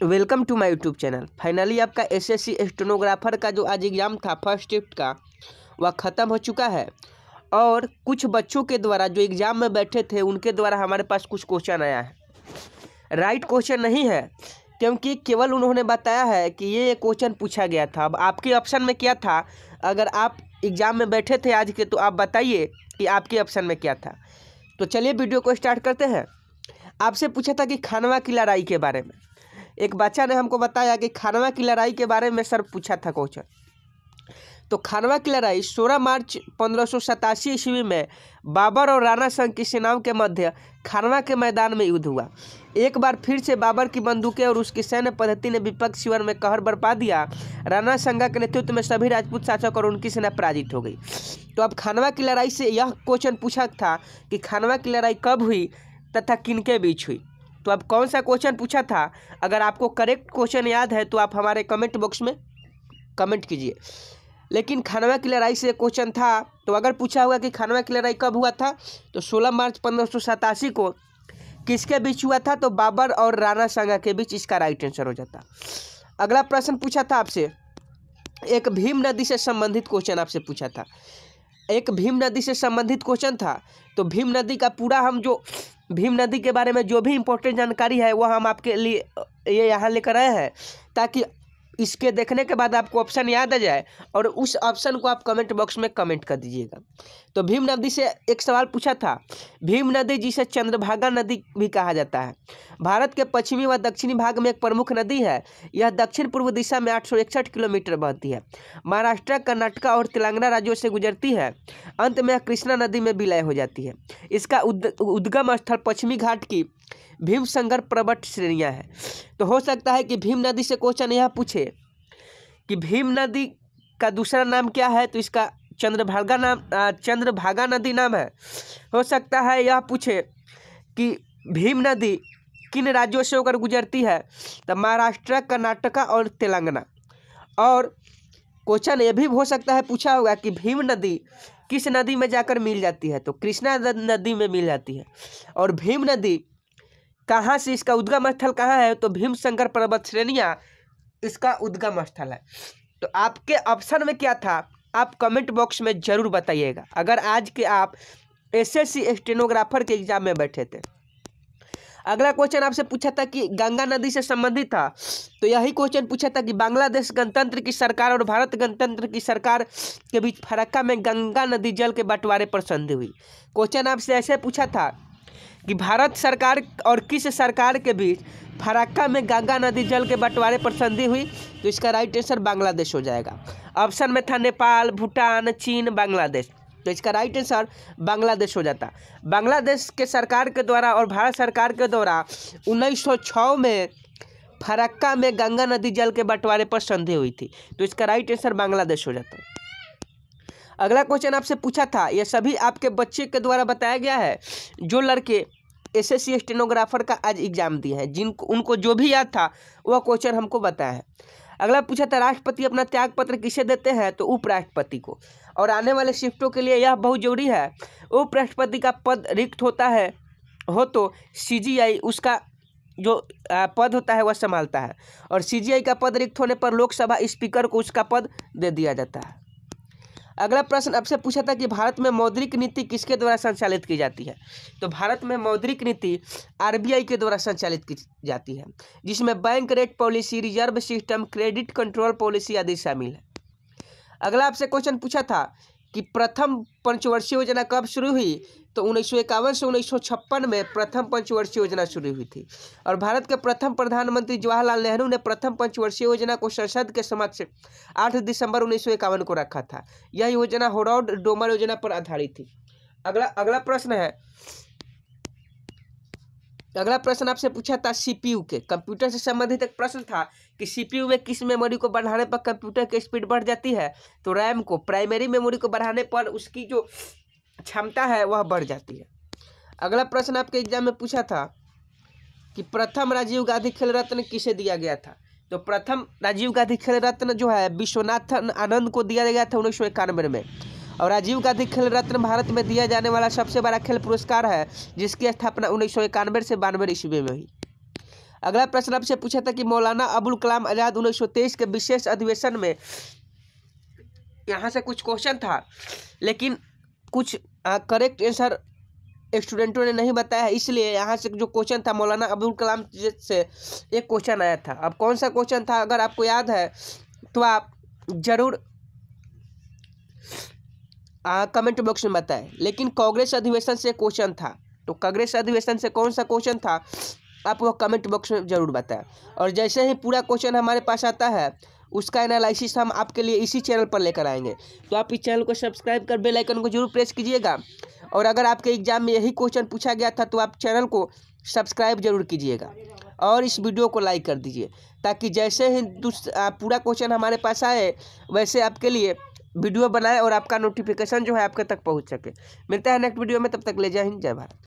Welcome to my YouTube channel. Finally आपका SSC stenographer का जो आज एग्ज़ाम था फर्स्ट शिफ्ट का वह ख़त्म हो चुका है और कुछ बच्चों के द्वारा जो एग्ज़ाम में बैठे थे उनके द्वारा हमारे पास कुछ क्वेश्चन आया है। राइट क्वेश्चन नहीं है क्योंकि केवल उन्होंने बताया है कि ये क्वेश्चन पूछा गया था। अब आपके ऑप्शन में क्या था? अगर आप एग्ज़ाम में बैठे थे आज के तो आप बताइए कि आपके ऑप्शन में क्या था। तो चलिए वीडियो को स्टार्ट करते हैं। आपसे पूछा था कि खानवा की लड़ाई के बारे में। एक बच्चा ने हमको बताया कि खानवा की लड़ाई के बारे में सर पूछा था क्वेश्चन। तो खानवा की लड़ाई 16 मार्च 1587 ईस्वी में बाबर और राणा संघ की सेनाओं के मध्य खानवा के मैदान में युद्ध हुआ। एक बार फिर से बाबर की बंदूकें और उसकी सैन्य पद्धति ने विपक्ष शिविर में कहर बरपा दिया। राणा संघा के नेतृत्व में सभी राजपूत शासक और उनकी सेना पराजित हो गई। तो अब खानवा की लड़ाई से यह क्वेश्चन पूछा था कि खानवा की लड़ाई कब हुई तथा किनके बीच हुई। तो अब कौन सा क्वेश्चन पूछा था? अगर आपको करेक्ट क्वेश्चन याद है तो आप हमारे कमेंट बॉक्स में कमेंट कीजिए। लेकिन खानवा की लड़ाई से क्वेश्चन था, तो अगर पूछा हुआ कि खानवा की लड़ाई कब हुआ था तो 16 मार्च 1587 को किसके बीच हुआ था? तो बाबर और राणा संघा के बीच। इसका राइट आंसर हो जाता। अगला प्रश्न पूछा था आपसे, एक भीम नदी से संबंधित क्वेश्चन आपसे पूछा था। एक भीम नदी से संबंधित क्वेश्चन था। तो भीम नदी का पूरा हम जो भीम नदी के बारे में जो भी इम्पोर्टेंट जानकारी है वह हम आपके लिए ये यहाँ लेकर आए हैं ताकि इसके देखने के बाद आपको ऑप्शन याद आ जाए और उस ऑप्शन को आप कमेंट बॉक्स में कमेंट कर दीजिएगा। तो भीम नदी से एक सवाल पूछा था। भीम नदी जिसे चंद्रभागा नदी भी कहा जाता है, भारत के पश्चिमी व दक्षिणी भाग में एक प्रमुख नदी है। यह दक्षिण पूर्व दिशा में 861 किलोमीटर बहती है। महाराष्ट्र, कर्नाटक और तेलंगाना राज्यों से गुजरती है। अंत में कृष्णा नदी में विलय हो जाती है। इसका उद्गम स्थल पश्चिमी घाट की भीमशंकर पर्वत श्रेणियाँ है। तो हो सकता है कि भीम नदी से क्वेश्चन यह पूछे कि भीम नदी का दूसरा नाम क्या है, तो इसका चंद्रभागा नदी नाम है। हो सकता है यह पूछे कि भीम नदी किन राज्यों से होकर गुजरती है, तो महाराष्ट्र, कर्नाटक और तेलंगाना। और क्वेश्चन ये भी हो सकता है पूछा होगा कि भीम नदी किस नदी में जाकर मिल जाती है, तो कृष्णा नदी में मिल जाती है। और भीम नदी कहाँ से, इसका उद्गम स्थल कहाँ है, तो भीमशंकर पर्वत श्रेणियाँ इसका उद्गम स्थल है। तो आपके ऑप्शन में क्या था आप कमेंट बॉक्स में जरूर बताइएगा अगर आज के आप एसएससी स्टेनोग्राफर के एग्जाम में बैठे थे। अगला क्वेश्चन आपसे पूछा था कि गंगा नदी से संबंधित था। तो यही क्वेश्चन पूछा था कि बांग्लादेश गणतंत्र की सरकार और भारत गणतंत्र की सरकार के बीच फरक्का में गंगा नदी जल के बंटवारे पर संधि हुई। क्वेश्चन आपसे ऐसे पूछा था कि भारत सरकार और किस सरकार के बीच फरक्का में गंगा नदी जल के बंटवारे पर संधि हुई, तो इसका राइट आंसर बांग्लादेश हो जाएगा। ऑप्शन में था नेपाल, भूटान, चीन, बांग्लादेश। तो इसका राइट आंसर बांग्लादेश हो जाता। बांग्लादेश के सरकार के द्वारा और भारत सरकार के द्वारा 1906 में फरक्का में गंगा नदी जल के बंटवारे पर संधि हुई थी। तो इसका राइट आंसर बांग्लादेश हो जाता है। अगला क्वेश्चन आपसे पूछा था, यह सभी आपके बच्चे के द्वारा बताया गया है जो लड़के एसएससी स्टेनोग्राफर का आज एग्जाम दिए हैं, जिनको उनको जो भी याद था वह क्वेश्चन हमको बताया है। अगला पूछा था, राष्ट्रपति अपना त्याग पत्र किसे देते हैं, तो उपराष्ट्रपति को। और आने वाले शिफ्टों के लिए यह बहुत जरूरी है। उपराष्ट्रपति का पद रिक्त होता है तो सीजीआई उसका जो पद होता है वह संभालता है, और सीजीआई का पद रिक्त होने पर लोकसभा स्पीकर को उसका पद दे दिया जाता है। अगला प्रश्न आपसे पूछा था कि भारत में मौद्रिक नीति किसके द्वारा संचालित की जाती है, तो भारत में मौद्रिक नीति आरबीआई के द्वारा संचालित की जाती है, जिसमें bank rate policy, reserve system, credit control policy आदि शामिल है। अगला आपसे क्वेश्चन पूछा था कि प्रथम पंचवर्षीय योजना कब शुरू हुई, तो 1951 से 1956 में प्रथम पंचवर्षीय योजना शुरू हुई थी। और भारत के प्रथम प्रधानमंत्री जवाहरलाल नेहरू ने प्रथम पंचवर्षीय योजना को संसद के समक्ष 8 दिसंबर 1951 को रखा था। यह योजना होरार्ड डोमर योजना पर आधारित थी। अगला प्रश्न आपसे पूछा था सीपीयू के, कंप्यूटर से संबंधित एक प्रश्न था कि सीपीयू में किस मेमोरी को बढ़ाने पर कंप्यूटर की स्पीड बढ़ जाती है, तो रैम को। प्राइमरी मेमोरी को बढ़ाने पर उसकी जो क्षमता है वह बढ़ जाती है। अगला प्रश्न आपके एग्जाम में पूछा था कि प्रथम राजीव गांधी खेल रत्न किसे दिया गया था, तो प्रथम राजीव गांधी खेल रत्न जो है विश्वनाथन आनंद को दिया गया था 1991 में। और राजीव गांधी खेल रत्न भारत में दिया जाने वाला सबसे बड़ा खेल पुरस्कार है, जिसकी स्थापना 1991 से 92 ईस्वी में हुई। अगला प्रश्न आपसे पूछा था कि मौलाना अबुल कलाम आज़ाद 1923 के विशेष अधिवेशन में, यहाँ से कुछ क्वेश्चन था लेकिन कुछ करेक्ट आंसर स्टूडेंटों ने नहीं बताया, इसलिए यहाँ से जो क्वेश्चन था मौलाना अबुल कलाम से एक क्वेश्चन आया था। अब कौन सा क्वेश्चन था, अगर आपको याद है तो आप जरूर कमेंट बॉक्स में बताएं। लेकिन कांग्रेस अधिवेशन से क्वेश्चन था, तो कांग्रेस अधिवेशन से कौन सा क्वेश्चन था आप वो कमेंट बॉक्स में जरूर बताएं। और जैसे ही पूरा क्वेश्चन हमारे पास आता है उसका एनालिसिस हम आपके लिए इसी चैनल पर लेकर आएंगे। तो आप इस चैनल को सब्सक्राइब कर बेल आइकन को जरूर प्रेस कीजिएगा। और अगर आपके एग्जाम में यही क्वेश्चन पूछा गया था तो आप चैनल को सब्सक्राइब जरूर कीजिएगा और इस वीडियो को लाइक कर दीजिए, ताकि जैसे ही पूरा क्वेश्चन हमारे पास आए वैसे आपके लिए वीडियो बनाए और आपका नोटिफिकेशन जो है आपके तक पहुंच सके। मिलता है नेक्स्ट वीडियो में, तब तक ले जय हिंद जय भारत।